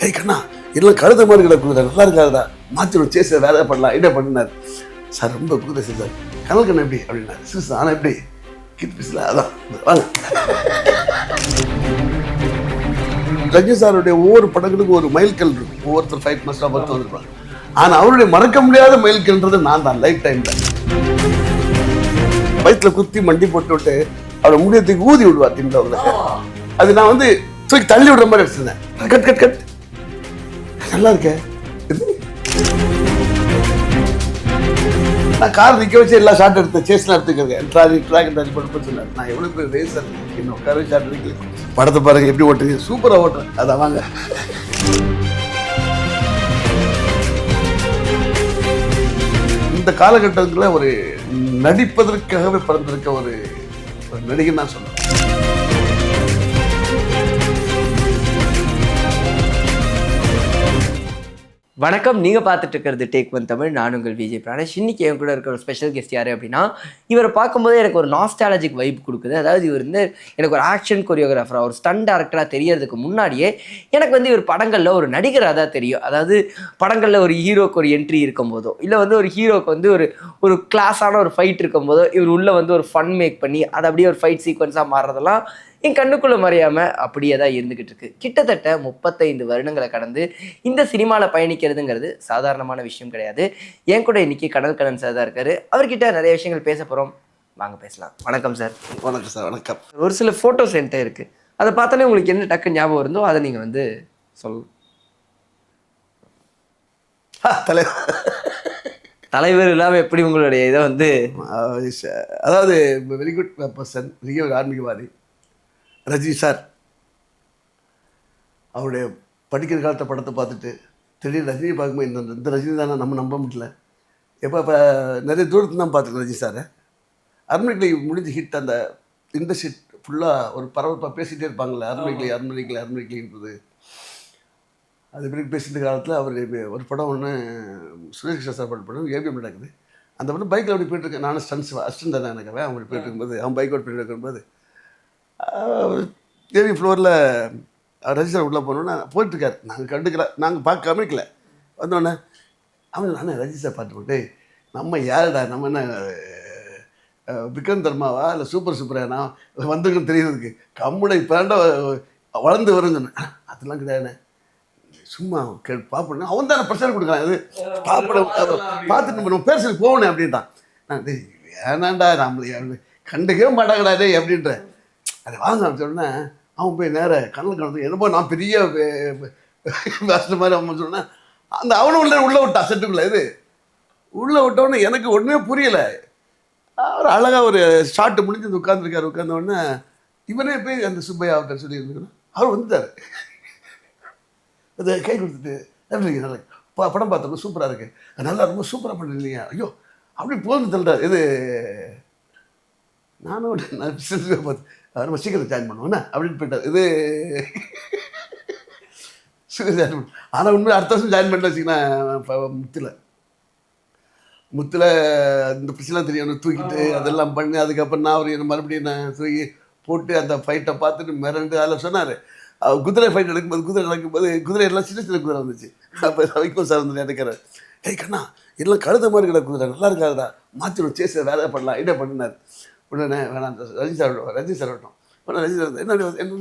ஏய் கண்ணா எல்லாம் கழுத மாதிரி கிடக்குதுடா, நல்லா இருக்காதுடா, மாற்றிடும் சேஸை வேலை பண்ணலாம் ஐடியா பண்ணினார். சார் ரொம்ப குதிரை சார், கனல் கண்ணா எப்படி அப்படின்னாரு. சார் ஆனால் எப்படி கிட் பீஸில் அதான் வாங்க. ரஜினி சாருடைய ஒவ்வொரு படங்களுக்கும் ஒரு மைல்கல் இருக்கும், ஒவ்வொருத்தர் ஃபைட் மாஸ்டராக பார்த்து வந்துருப்பாங்க. ஆனால் அவருடைய மறக்க முடியாத மைல்கல்ன்றது நான் தான். லைஃப் டைமில் வயிற்றுல குத்தி மண்டி போட்டு விட்டு அவரை முடியத்துக்கு ஊதி விடுவார் திண்டவங்களை. அது நான் வந்து தூக்கி தள்ளி விடுற மாதிரி எடுத்துருந்தேன். கட் கட் கட் நல்லா இருக்கேன். நான் கார் நிற்க வச்சு எல்லா ஷார்ட் எடுத்தேன், சேஸ்லாம் எடுத்துக்கிறேன். ட்ராக் போட்டு சொன்னார். நான் எவ்வளோ பேர் ரேசர் இன்னும் உட்கார ஷார்ட் எடுக்கல. படத்தை பாருங்க எப்படி ஓட்டுறீங்க, சூப்பராக ஓட்டுறேன். அதான் வாங்க. இந்த காலகட்டத்தில் ஒரு நடிப்பதற்காகவே பிறந்திருக்க ஒரு நடிகை நான் சொல்லுவேன். வணக்கம், நீங்கள் பார்த்துட்டு இருக்கிறது டேக் ஒன் தமிழ். நான் உங்கள் விஜய் பிராணேஷ். இன்னைக்கு என் கூட இருக்கிற ஒரு ஸ்பெஷல் கெஸ்ட் யார் அப்படின்னா, இவரை பார்க்கும்போது எனக்கு ஒரு நாஸ்டாலஜிக் வைப் கொடுக்குது. அதாவது இவர் வந்து எனக்கு ஒரு ஆக்ஷன் கொரியோகிராஃபராக, ஒரு ஸ்டண்ட் டேரக்டராக தெரியறதுக்கு முன்னாடியே எனக்கு வந்து இவர் படங்களில் ஒரு நடிகராக தான் தெரியும். அதாவது படங்களில் ஒரு ஹீரோக்கு ஒரு என்ட்ரி இருக்கும் போதோ, இல்லை வந்து ஒரு ஹீரோக்கு வந்து ஒரு கிளாஸான ஒரு ஃபைட் இருக்கும் போதோ, இவர் உள்ளே வந்து ஒரு ஃபன் மேக் பண்ணி அதை அப்படியே ஒரு ஃபைட் சீக்வன்ஸாக மாறுறதெல்லாம் என் கண்ணுக்குள்ளே மறையாமல் அப்படியே தான் இருந்துக்கிட்டு இருக்கு. கிட்டத்தட்ட 35 வருடங்களை கடந்து இந்த சினிமாவில் பயணிக்கிறதுங்கிறது சாதாரணமான விஷயம் கிடையாது. என் கூட இன்னைக்கு கனல் கண்ணன் சார் தான் இருக்காரு. அவர்கிட்ட நிறைய விஷயங்கள் பேச போகிறோம், வாங்க பேசலாம். வணக்கம் சார். வணக்கம் சார். வணக்கம். ஒரு சில ஃபோட்டோஸ் என்கிட்ட இருக்குது, அதை பார்த்தாலே உங்களுக்கு என்ன டக்கு ஞாபகம் இருந்தோ அதை நீங்கள் வந்து சொல்லணும். தலைவர் இல்லாமல் எப்படி உங்களுடைய இதை வந்து, அதாவது வெரி குட் பர்சன், பெரிய ஒரு ஆன்மீகவாதி ரஜினி சார். அவருடைய படிக்கிற காலத்தை படத்தை பார்த்துட்டு திடீர்னு ரஜினி பார்க்கும்போது இந்த ரஜினி தானே நம்ம நம்ப முடியல. இப்போ நிறைய தூரத்து தான் பார்த்துருக்கேன் ரஜினி சார். அரண்மனைகளை முடிஞ்சு ஹிட், அந்த இண்டஸ்ட்ரி ஃபுல்லாக ஒரு பரபரப்பாக பேசிகிட்டே இருப்பாங்களே, அரண்மனைன்றது. அது பிறகு பேசிட்டு காலத்தில் அவர் ஒரு படம் ஒன்று சுரேஷ் கிருஷ்ணா சார் படம் ஏபிஎம் நடக்குது. அந்த படம் பைக்கில் அப்படி போய்ட்டுருக்கேன். நானும் அசிஸ்டன்ட் தான் எனக்கு. அவன் அப்படி போய்ட்டு இருக்கும்போது, அவன் பைக் ஓட்டு போய்ட்டு இருக்கும்போது ஏவி ஃப்ளோரில் ரஜினி சார் உள்ளே போனோன்னா போயிட்டுருக்காரு. நாங்கள் கண்டுக்கல, நாங்கள் கவனிக்கல. வந்தோடனே அவன் நானே ரஜினி சார் பார்த்து போட்டு, நம்ம யாருடா, நம்ம என்ன விக்ரம் தர்மாவா இல்லை சூப்பரானா வந்துருக்குன்னு தெரியுறதுக்கு கம்முடை பிராண்டா வளர்ந்து வருன்னு சொன்னேன். அதெல்லாம் கிடையாது, சும்மா பார்ப்போம். அவன் தான் பிரச்சனை கொடுக்குறான். இது பார்த்துட்டு நம்ம பேசுறதுக்கு போகணும் அப்படின்ட்டான். நான் ஏனாண்டா நம்மளை கண்டுக்கவே மாட்டாங்கடாடே அப்படின்ற. அதை வாங்க சொன்னேன். அவன் போய் நேராக கண்ணல் கணத்து என்னப்போ நான் பெரிய வேஸ்ட் மாதிரி அவன் சொன்னேன். அந்த அவனும் உள்ளே விட்டான் செட்டுக்குள்ளே. இது உள்ளே விட்டோடனே எனக்கு ஒன்றுமே புரியலை. அவர் அழகாக ஒரு ஷார்ட்டு முடிஞ்சு உட்காந்துருக்காரு. உட்காந்தோடனே இவனே போய் அந்த சுப்பையா அவர்கிட்ட சொல்லி இருந்துக்கணும். அவர் வந்துட்டார். அதை கை கொடுத்துட்டு எப்படி நல்லா படம் பார்த்தோம், சூப்பராக இருக்குது, நல்லா ரொம்ப சூப்பராக பண்ணுறீங்க, ஐயோ அப்படி போதும் தள்ளுறாரு. இது நானும் பார்த்து நம்ம சீக்கிரம் ஜாயின் பண்ணுவோண்ணா அப்படின்னு போயிட்டார். இது சீக்கிரம் ஜாயின் பண்ண. ஆனால் உண்மையை அடுத்த வருஷம் ஜாயின் பண்ணல வச்சுக்கண்ணா. முத்தில் இந்த பிரச்சனை தெரியும் தூக்கிட்டு அதெல்லாம் பண்ணி அதுக்கப்புறம் நான் அவர் மறுபடியும் நான் தூக்கி போட்டு அந்த ஃபைட்டை பார்த்துட்டு மிரண்டு அதில் சொன்னார். குதிரை ஃபைட் நடக்கும்போது குதிரையெல்லாம் சின்ன சின்ன குதிரை வந்துச்சு. அப்போ வைக்கும் சார் வந்து நினைக்கிறார். ஏய் கண்ணா எல்லாம் கழுத மாதிரி கிடக்குதுடா, நல்லா இருக்காதுடா, மாற்றிடும் சேஸை வேலை பண்ணலாம் ஐடியா பண்ணினார். உடனே வேணாம் ரஜினி சார் விட்டோம். உடனே ரஜினி சார் என்ன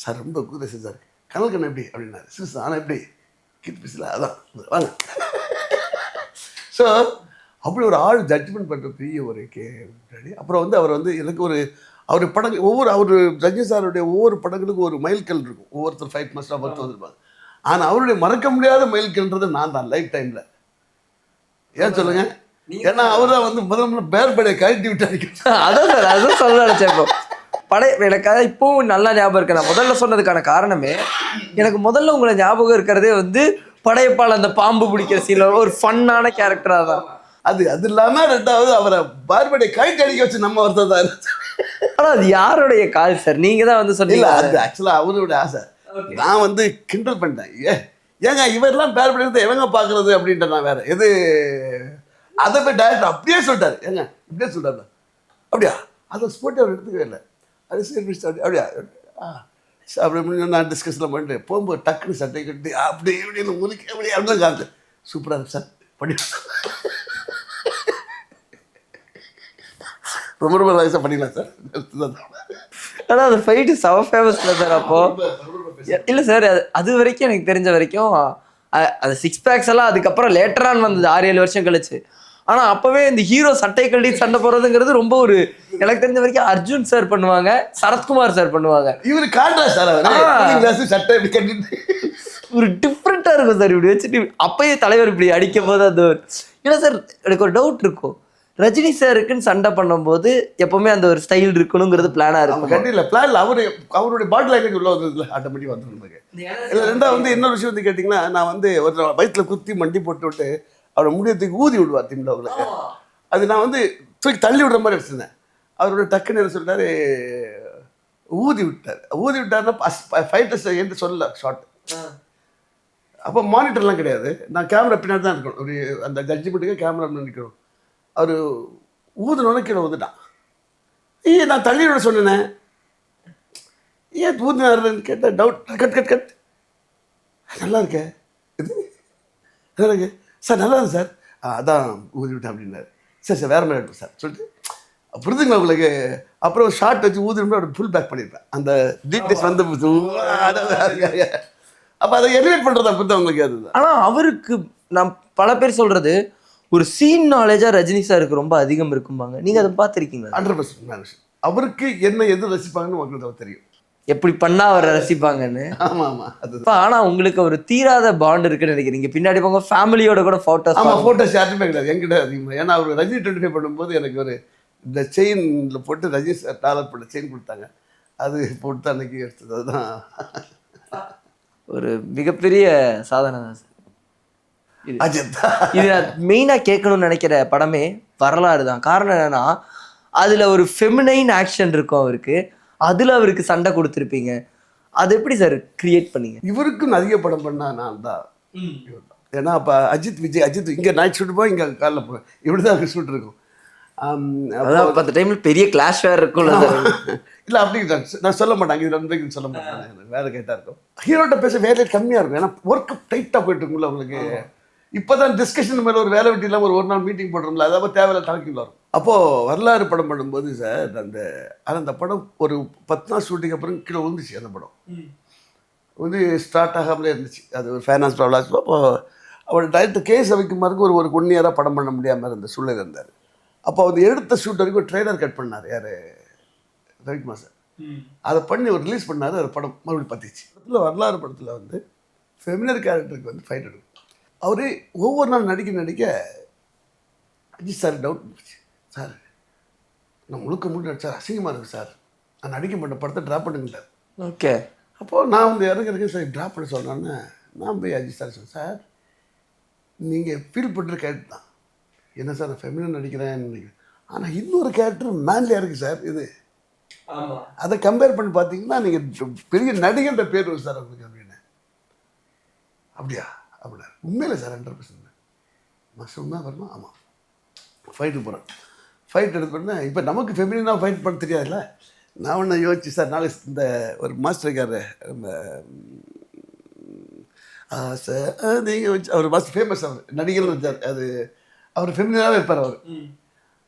சார் ரொம்ப குதிரை சார், கனல் கண்ணா எப்படி அப்படின்னாரு. சார் ஆனால் எப்படி கிட் பீஸில் அதான் வாங்க. ஸோ அப்படி ஒரு ஆள் ஜட்ஜ்மெண்ட் பண்ணுற பெரிய ஒரு அப்புறம் வந்து அவர் வந்து எனக்கு அவர் படங்கள் அவர் ரஜினி சாருடைய ஒவ்வொரு படங்களுக்கும் ஒரு மைல்கல் இருக்கும், ஒவ்வொருத்தர் ஃபைட் மாஸ்டராக பார்த்து வந்துருப்பாங்க. ஆனால் அவருடைய மறக்க முடியாத மைல்கல்ன்றது நான் தான் லைஃப் டைமில். ஏன் சொல்லுங்கள்? ஏன்னா அவர் தான் வந்து முதல்ல பேர் படையை கழட்டி விட்டாரு. அதான் சார், அதுவும் சொல்ல நினச்சேன். இப்போ எனக்கு அதான் இப்போவும் நல்லா ஞாபகம் இருக்கு. நான் முதல்ல சொன்னதுக்கான காரணமே, எனக்கு முதல்ல உங்களை ஞாபகம் இருக்கிறதே வந்து படையப்பால் அந்த பாம்பு பிடிக்கிற சீனில் ஒரு ஃபன்னான கேரக்டராக தான். அது இல்லாமல் ரெண்டாவது அவரை பார்படை கழட்டி அடிக்க வச்சு நம்ம ஒருத்தர் தான். ஆனால் அது யாருடைய கால் சார்? நீங்கள் தான் வந்து சொன்னீங்க. அது ஆக்சுவலாக அவருடைய ஆசை. நான் வந்து கிண்டல் பண்ணிட்டேன். ஏங்க இவரெல்லாம் பேர் படைக்கிறத எவங்க பார்க்குறது அப்படின்ட்டு நான் வேறு எது அதை போய் டைரக்டர் அப்படியே சொல்லிட்டாரு. ஏங்க இப்படியே சொல்லிட்டாரு. அப்படியா அதை ஸ்போர்ட் அவர் எடுத்துக்கவே இல்லை. அது சரி அப்படியா அப்படி நான் டிஸ்கஸ்லாம் பண்ணிட்டு போகும்போது டக்குன்னு சட்டை கட்டி அப்படி இப்படின்னு முறுக்கி அப்படி அப்படின்னு காமிச்சேன். சூப்பராக இருக்கு சார், பண்ணி ரொம்ப ரொம்ப வயசாக பண்ணிடலாம் சார். ஆனால் அந்த ஃபைட்டு செவ ஃபேமஸ்ல சார். அப்போ இல்லை சார், அது வரைக்கும் எனக்கு தெரிஞ்ச வரைக்கும் அது 6 packs எல்லாம் அதுக்கப்புறம் லேட்டரான் வந்தது 6-7 வருஷம் கழிச்சு. ஆனால் அப்போவே இந்த ஹீரோ சட்டை கழட்டி சண்டை போடுறதுங்கிறது ரொம்ப ஒரு, எனக்கு தெரிஞ்ச வரைக்கும் அர்ஜுன் சார் பண்ணுவாங்க, சரத்குமார் சார் பண்ணுவாங்க. இவரு காட்டுறா சார், அவர் சட்டை இப்படி கட்டிட்டு ஒரு டிஃப்ரெண்ட்டாக இருக்கும் சார். இப்படி வச்சுட்டு அப்பயே தலைவர் இப்படி அடிக்கும் போது அது இல்லை சார். எனக்கு ஒரு டவுட் இருக்கும், ரஜினி சாருக்குன்னு சண்டை பண்ணும்போது எப்பவுமே அந்த ஒரு ஸ்டைல் இருக்கணுங்கிறது பிளானாக இருக்கும். கண்டிப்பாக பிளான் இல்லை. அவருடைய பாடி லாங்குவேஜ் உள்ள வந்ததுல ஆட்டோமேட்டிக் வந்துருந்தாங்க. இல்லை ரெண்டாவது வந்து இன்னொரு விஷயம் வந்து கேட்டிங்கன்னா, நான் வந்து ஒரு வயிற்றில் குத்தி மண்டி போட்டு விட்டு அவரை முடியத்துக்கு ஊதி விடுவார் திமுக அவங்களுக்கு. அது நான் வந்து தூக்கி தள்ளி விடுற மாதிரி வச்சுருந்தேன். அவரோட டக்குன்னு என்ன சொல்லிட்டாரு, ஊதி விட்டார். ஊதி விட்டாருன்னா ஃபைட்டர்ஸ் என்று சொல்லல ஷார்ட். அப்போ மானிட்டர்லாம் கிடையாது, நான் கேமரா பின்னாடி தான் இருக்கணும். ஒரு அந்த ஜட்ஜ்மெண்ட்டுக்கு கேமரா நிற்கணும். அவர் ஊதுனோன்னு கீழே ஊதுட்டான். நான் தள்ளி விட சொன்னேன், ஏன் ஊதினாருன்னு கேட்டேன். டவுட் கட் கட் கட் நல்லா இருக்கே, இது நல்லா இருக்கு சார், நல்லா இருக்கு சார், அதான் ஊதி விட்டேன் அப்படின்னாரு. சரி சார் வேறு மாதிரி எடுப்பேன் சார் சொல்லிட்டு, புரிதுங்களா உங்களுக்கு. அப்புறம் ஷார்ட் வச்சு ஊதினோம்னா அவர் ஃபுல் பேக் பண்ணியிருப்பேன். அந்த டீட்டெயில்ஸ் வந்து அப்போ அதை எலிவேட் பண்ணுறதா புரிது உங்களுக்கு. அதுதான். ஆனால் அவருக்கு நான் பல பேர் சொல்கிறது ஒரு சீன் நாலேஜாக ரஜினி சாருக்கு ரொம்ப அதிகம் இருக்கும்பாங்க. நீங்கள் அதை பார்த்துருக்கீங்களா? 100% அவருக்கு என்ன எது ரசிப்பாங்கன்னு உங்களுக்கு தெரியும், எப்படி பண்ணா அவரை ரசிப்பாங்கன்னு. ஆமாம் ஆமாம் அது. ஆனால் உங்களுக்கு ஒரு தீராத பாண்ட் இருக்குன்னு நினைக்கிறீங்க. பின்னாடி போங்க ஃபேமிலியோட கூட ஃபோட்டோஸ். ஆமாம் ஃபோட்டோஸ் யாருமே கிடையாது என்கிட்ட அதிகமாக. ஏன்னா அவர் ரஜினி 25 பண்ணும்போது எனக்கு ஒரு இந்த செயினில் போட்டு ரஜினி சார் டாலர் போட்டு செயின் கொடுத்தாங்க, அது போட்டு தான் அன்றைக்கி எடுத்தது. அதுதான் ஒரு மிகப்பெரிய சாதனை தான் சார். இது நான் மெயினாக கேட்கணும்னு நினைக்கிற படமே வரலாறு தான். காரணம் என்னன்னா, அதில் ஒரு ஃபெமினைன் ஆக்ஷன் இருக்கும் அவருக்கு, அதில் அவருக்கு சண்டை கொடுத்துருப்பீங்க. அது எப்படி சார் கிரியேட் பண்ணீங்க? இவருக்கும் அதிக படம் பண்ணா நான் தான். ஏன்னா அப்போ அஜித் இங்கே நைட் ஷூட் போய் இங்கே காலைல போய் இப்படி தான் ஷூட் இருக்கும். அதான் அந்த டைமில் பெரிய கிளாஷ் வேறு இருக்கும்ல சார். இல்லை அப்படி நான் சொல்ல மாட்டாங்க, இது வந்து சொல்ல மாட்டேன், வேறு கேட்டால் இருக்கும். ஹீரோட்ட பேச வேலை கம்மியாக இருக்கும், ஏன்னா ஒர்க்கு டைட்டாக போயிட்டு இருக்கும்ல உங்களுக்கு. இப்போ தான் டிஸ்கஷன் மேலே ஒரு வேலை வெட்டி இல்லாமல் ஒரு நாள் மீட்டிங் போடுறோம்ல, அதாவது தேவையில்ல டாக்கிங் வரும். அப்போது வரலாறு படம் பண்ணும்போது சார் அந்த படம் ஒரு 10 நாள் ஷூட்டிங் அப்புறம் கீழே விழுந்துச்சு. அந்த படம் வந்து ஸ்டார்ட் ஆகாமலே இருந்துச்சு, அது ஒரு ஃபைனான்ஸ் ப்ராப்ளம் ஆச்சு. அப்போது அவர் டைரக்டர் கேஸ் வைக்குமாருக்கு ஒரு 1 இயராக படம் பண்ண முடியாமல் இருந்த சூழ்நிலை இருந்தார். அப்போ அவர் எடுத்த ஷூட் வரைக்கும் ஒரு ட்ரெய்லர் கட் பண்ணார், யார் ரவிக்குமார் சார். அதை பண்ணி ஒரு ரிலீஸ் பண்ணார். அது படம் மறுபடியும் பார்த்துச்சு. வரலாறு படத்தில் வந்து ஃபெமினர் கேரக்டருக்கு வந்து ஃபைட் எடுக்கும். அவர் ஒவ்வொரு நாள் நடிக்க அஜித் சார் டவுட் இருந்துச்சு, சார் நான் முழுக்க நடிச்சார் அசிங்கமாக இருக்குது சார், நான் நடிக்க மாட்டேன், படத்தை ட்ராப் பண்ணுங்கிட்டார். ஓகே. அப்போது நான் வந்து இறங்க சார் ட்ராப் பண்ண சொன்னேன்னு நான் போய் அஜித் சார் சொன்னேன், சார் நீங்கள் ஃபீல் பண்ணுற கேரக்டர் தான், என்ன சார் நான் ஃபெமிலின் நடிக்கிறேன், ஆனால் இன்னொரு கேரக்டர் மேன்லியாக இருக்குது சார் இது. அதை கம்பேர் பண்ணி பார்த்தீங்கன்னா நீங்கள் பெரிய நடிகன்ற பேர் வரும் சார் உங்களுக்கு அப்படின்னு. அப்படியா அப்படின்னா உண்மையில சார் 100% மாஸ்டர் உண்மையாக வரணும். ஆமாம் ஃபைட்டு போகிறேன், ஃபைட் எடுத்து பண்ணேன். இப்போ நமக்கு ஃபெமிலினாக ஃபைட் பண்ண தெரியாதுல்ல. நான் ஒன்று யோசிச்சு சார் நாளைக்கு இந்த ஒரு மாஸ்டர் இருக்கார் சார், நீங்கள் வச்சு அவர் மாஸ்டர் ஃபேமஸ், அவர் நடிகர்னு வச்சார், அது அவர் ஃபெமிலினாகவே இருப்பார்.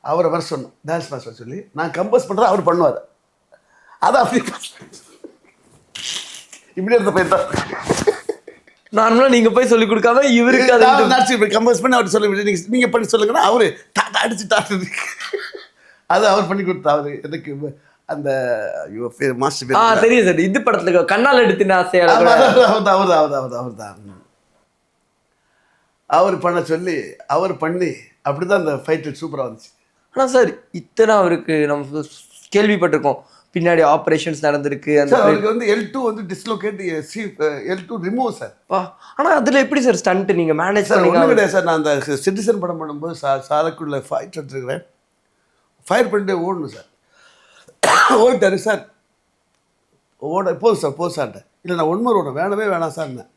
அவரை வர சொன்னோம் டான்ஸ் மாஸ்டர் சொல்லி, நான் கம்போஸ் பண்ணுறேன், அவர் பண்ணுவார். அதான் அப்படி இப்படி இருந்த போய் தான் நார்மலாக நீங்கள் போய் சொல்லிக் கொடுக்காம இவருக்கு அதை நடிச்சு கம்போஸ் பண்ணி அவர் சொல்லி நீங்கள் பண்ணி சொல்லுங்கன்னா அவரு அடிச்சு தாட்டு அது அவர் பண்ணி கொடுத்தா. அவர் எனக்கு அந்த மாஸ்டர் தெரியும் சார், இது படத்துல கண்ணால் எடுத்து அவர் பண்ண சொல்லி அவர் பண்ணி அப்படிதான் அந்த ஃபைட்டு சூப்பராக வந்துச்சு. ஆனால் சார் இத்தனை அவருக்கு நம்ம கேள்விப்பட்டிருக்கோம், பின்னாடி ஆப்ரேஷன்ஸ் நடந்திருக்கு. அந்த அவருக்கு வந்து L2 வந்து டிஸ்லோகேட், L2 ரிமூவ் சார். ஆனால் அதில் எப்படி சார் ஸ்டண்ட் நீங்கள் மேனேஜ் பண்ணீங்க? ஒன்றும் கிடையாது சார். நான் அந்த சிட்டிசன் படம் பண்ணும்போது சாருக்குள்ள ஃபைட் எடுத்துருக்கிறேன், ஃபயர் பண்ணிட்டு ஓடணும் சார். ஓடிட்டாரு சார், போதும் சார் போதும் சார்ட்டேன். இல்லை நான் ஒன்றுமே ஓடணும், வேணவே வேணாம் சார்னேன்.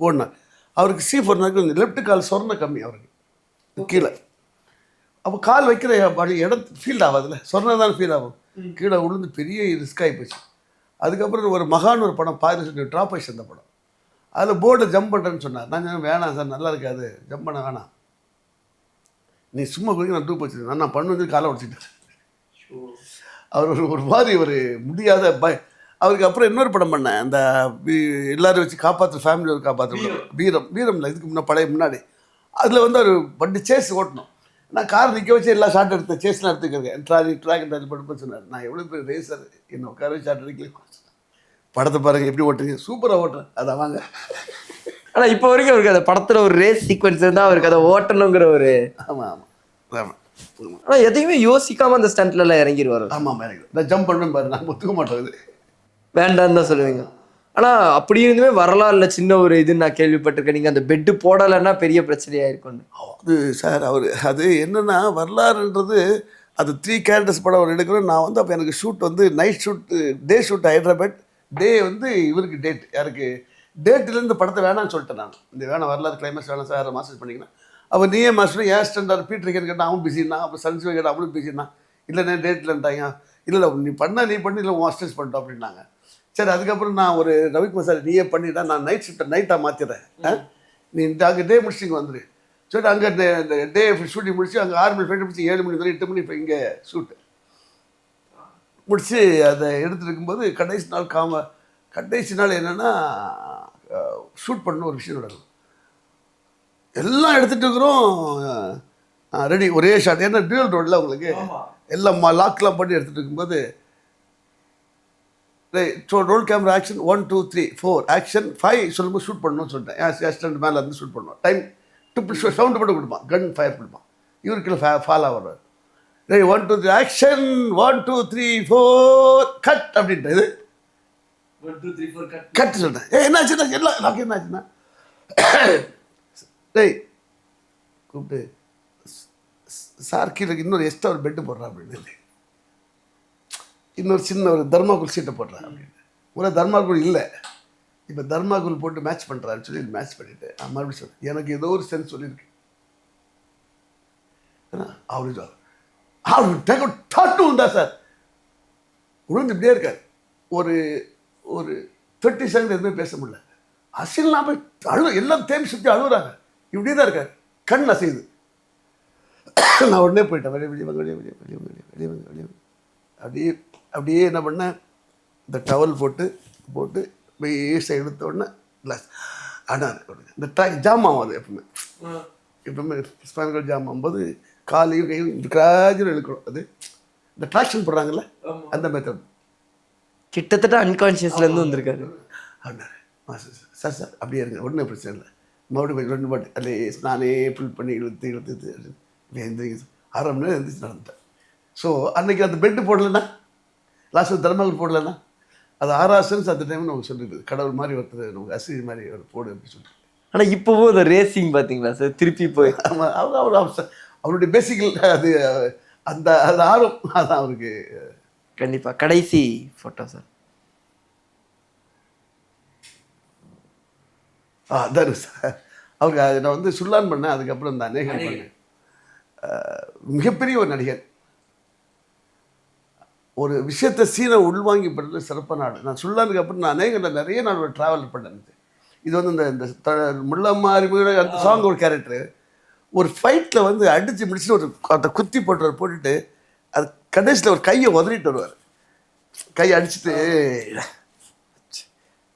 ஓடினேன். அவருக்கு C4 லெஃப்ட் கால் சொர்ண கம்மி அவருக்கு கீழே. அப்போ கால் வைக்கிற இடம் ஃபீல்ட் ஆகாதுல்ல, சொர்ணம் தான் ஃபீல் ஆகும். கீழே விழுந்து பெரிய ரிஸ்க் ஆகி போச்சு. அதுக்கப்புறம் ஒரு மகான் ஒரு படம் பாதிரி ட்ராப் ஆயிடுச்சு அந்த படம். அதில் போர்டில் ஜம்ப் பண்ணுறேன்னு சொன்னார். நான் சொன்னேன் வேணாம் சார், நல்லா இருக்காது, ஜம்ப் பண்ண வேணாம், நீ சும்மா கொடுங்க, நான் டூப் வச்சுருக்கேன், நான் பண்ணு காலை உடச்சிட்டேன். அவர் ஒரு மாதிரி ஒரு முடியாத அவருக்கு அப்புறம் இன்னொரு படம் பண்ணேன், அந்த எல்லாரும் வச்சு காப்பாற்று ஃபேமிலி ஒரு காப்பாற்று வீரம்ல, இதுக்கு முன்னாடி அதில் வந்து அவர் வண்டி சேஸ் ஓட்டணும். நான் கார் நிற்க வச்சு எல்லா ஷார்ட் எடுத்தேன், சேஸ்லாம் எடுத்துக்கிறேன், ட்ராக் பண்ணு சொன்னார். நான் எவ்வளோ பேர் ரேசர், என்ன உட்கார வச்சு ஷார்ட் எடுக்கல, படத்தை பாருங்கள் எப்படி ஓட்டுறீங்க, சூப்பராக ஓட்டுறேன், அதை வாங்க. ஆனால் இப்போ வரைக்கும் அவருக்கு அந்த படத்தில் ஒரு ரேஸ் சீக்வன்ஸ் இருந்தால் அவருக்கு அதை ஓட்டணுங்கிற ஒரு ஆமாம். ஆனால் எதையுமே யோசிக்காமல் அந்த ஸ்டண்ட்லலாம் இறங்கிடுவார். ஆமாம், நான் ஜம்ப் பண்ணணும் பாரு, நான் ஒத்துக்க மாட்டேன், இது வேண்டான்னு தான் சொல்லுவீங்க. ஆனால் அப்படி இருந்துமே வரலாறுல சின்ன ஒரு இதுன்னு நான் கேள்விப்பட்டிருக்கேன், நீங்கள் அந்த பெட்டு போடலைன்னா பெரிய பிரச்சனையாக இருக்கும்னு. அது சார் அது என்னென்னா வரலாறுன்றது, அது 3 கேரக்டர்ஸ் படம் அவர் எடுக்கிறோம். நான் வந்து அப்போ எனக்கு ஷூட் வந்து night shoot, day shoot Hyderabad, day வந்து இவருக்கு டேட், யாருக்கு டேட்டிலேருந்து படத்தை வேணான்னு சொல்லிட்டேன் நான். இந்த வேணாம் வரலாறு கிளைமேக்ஸ் வேணாம் சார், மாஸ்டர் பண்ணிக்கலாம். அப்போ நீயே மாஸ்டர் ஏன் ஸ்டாண்டர்ட் பீட்டர் கேட்டால் அவன் பிஸின்னா, அப்போ சன்சிவ் கேட்டால் அவனும் பிஸின்னா, இல்லைண்ணே டேட்லன்ட்டாங்க, இல்லை நீ பண்ணி இல்லை உன் அஸ்டன்ஸ் பண்ணிட்டோம் அப்படின்னாங்க. சரி, அதுக்கப்புறம் நான் ஒரு ரவிக்குமார் சார் நீயே பண்ணிட்டா, நான் நைட் ஷிஃப்ட்டை நைட்டாக மாற்றிடுறேன், நீ அங்கே டே முடிச்சுட்டு வந்துடு சொல்லிட்டு, அங்கே டே ஷூட்டிங் முடிச்சு அங்கே 6 மணி ஃப்ளைட் முடிச்சு 7 மணி வரை 8 மணி இப்போ இங்கே ஷூட்டு முடிச்சு அதை எடுத்துட்டு இருக்கும்போது கடைசி நாள் என்னென்னா ஷூட் பண்ண ஒரு விஷயம் நடக்கும். எல்லாம் எடுத்துகிட்டு இருக்கிறோம், ரெடி ஒரே ஷாட், ஏன்னா டியூல் ரோடில் உங்களுக்கு எல்லாம் லாக்லாம் பண்ணி எடுத்துகிட்டு இருக்கும்போது ரோல் கேமரா ஆக்ஷன் 1 2 3 4 ஆக்ஷன் 5 சொல்லும்போது ஷூட் பண்ணணும்னு சொல்லிட்டேன். அசிஸ்டன்ட் மேலே இருந்து ஷூட் பண்ணுவோம், டைம் சவுண்டு போட்டு கொடுப்பான், கன் ஃபயர் கொடுப்பான், இவருக்குள்ள ஃபாலோ வருவார். 1 2 3 ஆக்ஷன் 1 2 3 4 கட் அப்படின்ட்டு, இது 1 2 3 4 கட் சொல்லிட்டேன். என்னாச்சுன்னா எல்லாம் என்னாச்சுன்னா கூப்பிட்டு சார் கீழே இன்னொரு எக்ஸ்ட்ரா ஒரு பெட்டு போடுறா அப்படின்னு, இன்னொரு சின்ன ஒரு தர்மாக்குள் சீட்டை போடுறேன் அப்படின்னு. ஒரு தர்மாக்குள் இல்லை, இப்போ தர்மாக்குள் போட்டு மேட்ச் பண்ணுறான்னு சொல்லி மேட்ச் பண்ணிவிட்டு நான் மறுபடியும் சொல்கிறேன், எனக்கு ஏதோ ஒரு சென்ஸ் சொல்லியிருக்கு. ஏன்னா அவரு டாட்டு உண்டா சார் உணர்ந்து இப்படியே இருக்கார். ஒரு 30 செகண்ட் எதுவுமே பேச முடியல. அசில் நான் போய் எல்லாம் தேம்பி சுற்றி அழுகுறாங்க, இப்படியே தான் இருக்கார், கண் அசையுது. நான் உடனே போயிட்டேன், வெளியே அப்படியே என்ன பண்ணேன், இந்த டவல் போட்டு வேஸ்ட்டை எடுத்த உடனே கிளாஸ் ஆனால் இந்த ட்ராக் ஜாம் ஆகும். அது எப்பவுமே ஸ்பைனல் ஜாம் ஆகும்போது காலையும் கையும் கிராஜுவல் இழுக்கணும். அது இந்த ட்ராக்ஷன் போடுறாங்கல்ல, அந்த மெத்தட் கிட்டத்தட்ட அன்கான்ஷியஸ்லேருந்து வந்திருக்காரு அப்படின்னாரு. சார் அப்படியே இருங்க, ஒன்றும் பிரச்சனை இல்லை, மறுபடியும் 2 பாட்டு அதில் நானே ஃபுல் பண்ணி இழுத்து எந்திரிங்க 1/2 மணி நேரம் எழுந்திரிச்சு நடந்துட்டேன். ஸோ அன்றைக்கி அந்த பெட்டு போடலைன்னா, லாஸ்ட்டில் தர்மாக்குள் போடலைன்னா, அது 6 சென்ஸ் அந்த டைம் நமக்கு சொல்லிடுது, கடவுள் மாதிரி ஒருத்தர் நமக்கு அசிரி மாதிரி ஒரு போடு அப்படின்னு சொல்லிட்டு. ஆனால் இப்போவும் அந்த ரேசிங் பார்த்தீங்களா சார், திருப்பி போய் அவருடைய பேசிக்கல் அது அந்த ஆர்வம் அதான் அவருக்கு. கண்டிப்பாக கடைசி ஃபோட்டோ சார். அதான் சார் அவருக்கு அதை நான் வந்து சுல்லான் பண்ணேன், அதுக்கப்புறம் இந்த அநேகன் பண்ணேன். மிகப்பெரிய ஒரு நடிகர், ஒரு விஷயத்தை சீனை உள்வாங்கி பண்ணுறது சிறப்பான நாடு. நான் சுல்லானுக்கு அப்புறம் நான் அநேகன் நிறைய நாள் ஒரு ட்ராவல் பண்ணேன். இது வந்து இந்த முள்ளம்மாரி அந்த சாங் ஒரு கேரக்டரு ஒரு ஃபைட்டில் வந்து அடித்து முடிச்சுட்டு ஒரு அந்த குத்தி போட்டுட்டு அது கடைசியில் ஒரு கையை உதறிட்டு வருவார், கையை அடிச்சுட்டு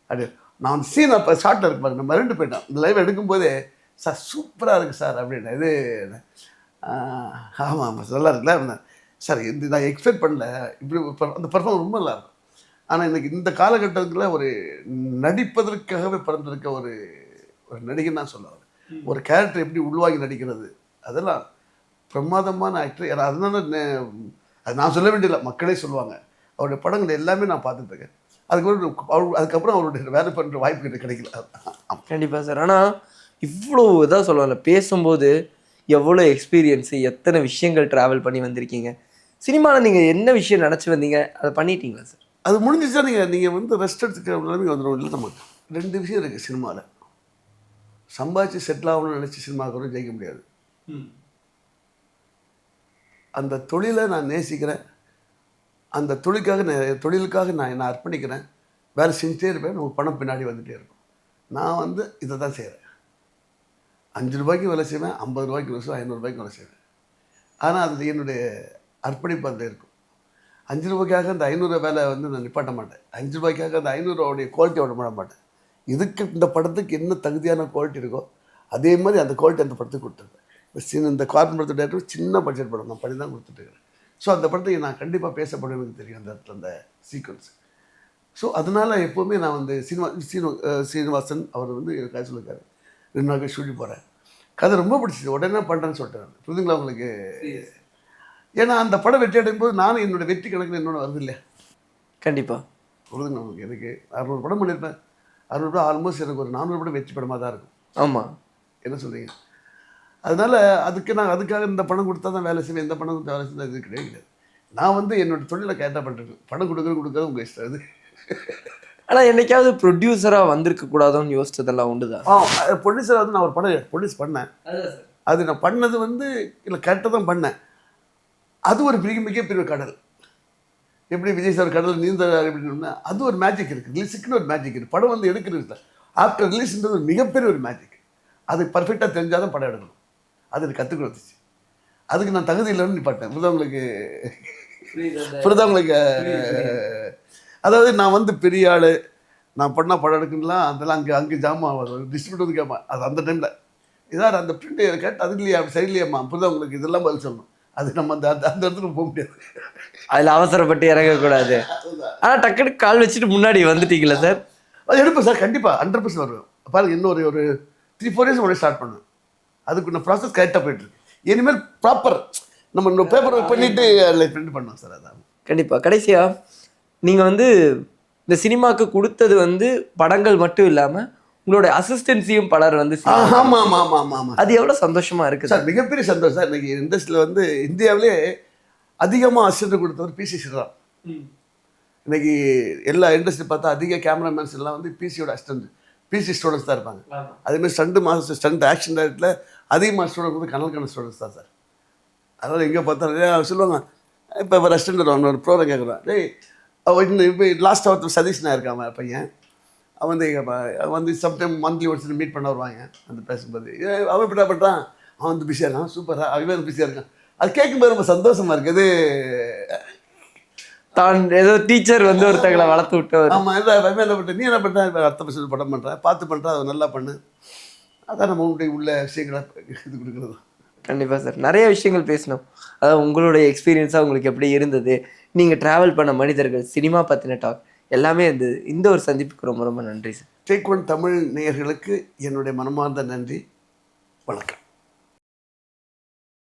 அப்படி. நான் அந்த சீன் அப்போ ஷார்ட்டில் இருக்கு பாருங்க, நம்ம 2 போயிட்டோம் இந்த லைவ் எடுக்கும்போதே, சார் சூப்பராக இருக்குது சார் அப்படின்னு. இது ஆமாம் நல்லா இருக்குல்ல அப்படின்னா, சார் இது நான் எக்ஸ்பெக்ட் பண்ணல, இப்படி அந்த பர்ஃபார்ம் ரொம்ப நல்லா இருக்கும். ஆனால் இன்றைக்கி இந்த காலகட்டத்தில் ஒரு நடிப்பதற்காகவே பிறந்திருக்க ஒரு நடிகன் தான் சொல்லுவார். ஒரு கேரக்டர் எப்படி உள்வாங்கி நடிக்கிறது, அதெல்லாம் பிரமாதமான ஆக்டர். அதனால அது நான் சொல்ல வேண்டியதில்லை, மக்களே சொல்லுவாங்க. அவருடைய படங்கள் எல்லாமே நான் பார்த்துட்ருக்கேன். அதுக்கப்புறம் அவருடைய வேலை பண்ணுற வாய்ப்பு எனக்கு கிடைக்கல. கண்டிப்பாக சார். ஆனால் இவ்வளோ இதாக சொல்லுவாங்க, பேசும்போது எவ்வளோ எக்ஸ்பீரியன்ஸு, எத்தனை விஷயங்கள் ட்ராவல் பண்ணி வந்திருக்கீங்க. சினிமாவில் நீங்கள் என்ன விஷயம் நினச்சி வந்தீங்க, அதை பண்ணிட்டீங்களா சார்? அது முடிஞ்சிச்சா நீங்கள் வந்து ரெஸ்ட் எடுத்துக்கிற நிலைமைக்கு வந்துடும். இல்லை நமக்கு 2 விஷயம் இருக்குது சினிமாவில். சம்பாதிச்சு செட்டில் ஆகணும்னு நினச்சி சினிமாவுக்கு ஜெயிக்க முடியாது. அந்த தொழிலை நான் நேசிக்கிறேன், அந்த தொழிலுக்காக நான் என்னை அர்ப்பணிக்கிறேன். வேலை செஞ்சுட்டே இருப்பேன், நமக்கு பணம் பின்னாடி வந்துகிட்டே இருக்கும். நான் வந்து இதை தான் செய்கிறேன். 5 ரூபாய்க்கு வேலை செய்வேன், 50 ரூபாய்க்கு வேலை செய்வேன், 500 ரூபாய்க்கு வேலை செய்வேன். ஆனால் அது என்னுடைய அர்ப்பணிப்பு அதில் இருக்கும். 5 ரூபாய்க்காக அந்த 500 வேலை வந்து நான் நிப்பாட்ட மாட்டேன். 5 ரூபாய்க்காக அந்த 500 ரூபாவுடைய குவாலிட்டியை விட மாட்டேன். இதுக்கு இந்த படத்துக்கு என்ன தகுதியான குவாலிட்டி இருக்கோ அதே மாதிரி அந்த குவாலிட்டி அந்த படத்துக்கு கொடுத்துருப்பேன். இந்த கார்பன் படத்து டேரக்டர் சின்ன பட்ஜெட் படம் நான் பண்ணி தான் கொடுத்துட்டுருக்கேன். ஸோ அந்த படத்துக்கு நான் கண்டிப்பாக பேசப்படும், எனக்கு தெரியும் அந்த இடத்துல அந்த சீக்வன்ஸ். ஸோ அதனால் எப்போவுமே நான் வந்து சீனிவாசன் அவர் வந்து எனக்கு கதை சொல்லியிருக்காரு, 2 நாள் ஷூட்டிங் போகிறேன், கதை ரொம்ப பிடிச்சிது, உடனே பண்ணுறேன்னு சொல்லிட்டேன். புரியுதுங்களா உங்களுக்கு? ஏன்னா அந்த படம் வெற்றி அடையும் போது நானும் என்னோடய வெற்றி கணக்கில் என்னோட வருது இல்லையா? கண்டிப்பாக. புரியுதுங்களா உங்களுக்கு? எனக்கு 600 படம் பண்ணியிருப்பேன். 600 படம் ஆல்மோஸ்ட் எனக்கு ஒரு 400 படம் வெற்றி படமாக தான் இருக்கும். ஆமாம். என்ன சொல்கிறீங்க? அதனால் அதுக்காக இந்த பணம் கொடுத்தா தான் வேலை செய்வேன், இந்த பணம் கொடுத்தா வேலை செய்ய இது கிடையாது. நான் வந்து என்னோடய தொழிலை கேட்டால் பண்ணுறேன். பணம் கொடுக்குறது உங்கள் இஷ்டம் அது. ஆனால் என்னைக்காவது ப்ரொடியூசராக வந்திருக்க கூடாதுன்னு யோசிச்சதெல்லாம் உண்டுதான்? ப்ரொடியூசராக வந்து நான் ஒரு படம் ப்ரொடியூஸ் பண்ணேன். அது நான் பண்ணது வந்து இல்லை கரெக்டாக தான் பண்ணேன். அது ஒரு மிகப்பெரிய கடல். எப்படி விஜய் சார் கடல் நீந்தார் அப்படின்னா அது ஒரு மேஜிக் இருக்குது. ரிலீஸுக்குன்னு ஒரு மேஜிக் இருக்குது. படம் வந்து எடுக்கிறது ஆஃப்டர் ரிலீஸ்ன்றது ஒரு மிகப்பெரிய ஒரு மேஜிக். அது பர்ஃபெக்டாக தெரிஞ்சால் தான் படம் எடுக்கணும். அது எனக்கு கற்றுக் கொடுத்துச்சு. அதுக்கு நான் தகுதி இல்லைன்னு நிப்பாட்டேன். புரிதவங்களுக்கு அதாவது நான் வந்து பெரிய ஆள், நான் பண்ணால் படம் எடுக்கணும்லாம் அதெல்லாம் அங்கே ஜாமான் ஆகாது. டிஸ்ட்ரிபியூட் வந்து கேட்பான். அது அந்த டைமில் இதான் அந்த பிரிண்ட் கேட்டு அது இல்லையா அப்படி சரி இல்லையாம்மா, புரிதவங்களுக்கு இதெல்லாம் பதில் சொல்லணும். அது நம்ம அந்த இடத்துல போக முடியாது. அதில் அவசரப்பட்டு இறங்கக்கூடாது. ஆனால் டக்குனு கால் வச்சுட்டு முன்னாடி வந்துட்டீங்களா சார்? அது எடுப்பேன் சார், கண்டிப்பாக 100% வருவேன். பாருங்கள், இன்னும் ஒரு 3-4 days உடனே ஸ்டார்ட் பண்ணுவேன். அதுக்கு நான் ப்ராசஸ் கரெக்டாக போயிட்டுருக்கு. இனிமேல் ப்ராப்பர் நம்ம இன்னும் பேப்பர் ஒர்க் பண்ணிவிட்டு அதில் பிரிண்ட் பண்ணோம் சார். அதான் கண்டிப்பாக. கடைசியாக நீங்கள் வந்து இந்த சினிமாவுக்கு கொடுத்தது வந்து படங்கள் மட்டும் இல்லாமல் உங்களோட அசிஸ்டன்சியும் பலர் வந்து ஆமாம் அது எவ்வளோ சந்தோஷமாக இருக்குது சார். மிகப்பெரிய சந்தோஷம் சார். இன்றைக்கி இண்டஸ்ட்ரியில் வந்து இந்தியாவிலே அதிகமாக அசிஸ்டன்ட் கொடுத்தவர் பிசி ஸ்ரீராம். இன்றைக்கி எல்லா இண்டஸ்ட்ரி பார்த்தா அதிக கேமராமேன்ஸ் எல்லாம் வந்து பிசியோட அசிஸ்டன்ட், பிசி ஸ்டூடெண்ட்ஸ் தான் இருப்பாங்க. அதேமாதிரி ஸ்டண்ட் ஆக்ஷன் டைரக்டில் அதிகமாக ஸ்டூடெண்ட் வந்து கனல் ஸ்டூடெண்ட்ஸ் தான் சார். அதனால் எங்கே பார்த்தாலும் சொல்லுவாங்க, இப்போ ஒரு அசிஸ்டன்ட் ஒரு ப்ரோக்ராம் கேட்குறான், டேய் இப்போ லாஸ்ட் அவர் சதீஷ்னா இருக்கான் பையன், அவன் வந்து சம்டைம் மந்த்லி ஒன்ஸ் மீட் பண்ண வருவாங்க. அந்த பேசும்போது அவன் இப்படி பண்ணுறான், அவன் வந்து பிஸியாக இருக்கான், சூப்பராக அவன் பிஸியாக இருக்கான். அது கேட்கும்போது ரொம்ப சந்தோஷமாக இருக்குது. தான் ஏதோ டீச்சர் வந்து ஒருத்தங்களை வளர்த்து விட்டு. ஆமாம், இல்லை என்ன பண்ணுறேன், நீ என்ன பண்ணுறேன், இப்போ அடுத்த பர்சன்ட் படம் பண்ணுறேன், பார்த்து பண்ணுறேன், அதை நல்லா பண்ணு. அதான் நம்ம உள்ள விஷயங்களை இது கொடுக்குறது. கண்டிப்பாக சார். நிறைய விஷயங்கள் பேசணும். அதாவது உங்களுடைய எக்ஸ்பீரியன்ஸாக உங்களுக்கு எப்படி இருந்தது, நீங்கள் ட்ராவல் பண்ண மனிதர்கள், சினிமா பற்றின டாக் எல்லாமே இந்த ஒரு சந்திப்புக்கு ரொம்ப ரொம்ப நன்றி சார். டேக் ஒன் தமிழ் நேயர்களுக்கு என்னுடைய மனமார்ந்த நன்றி. வணக்கம்.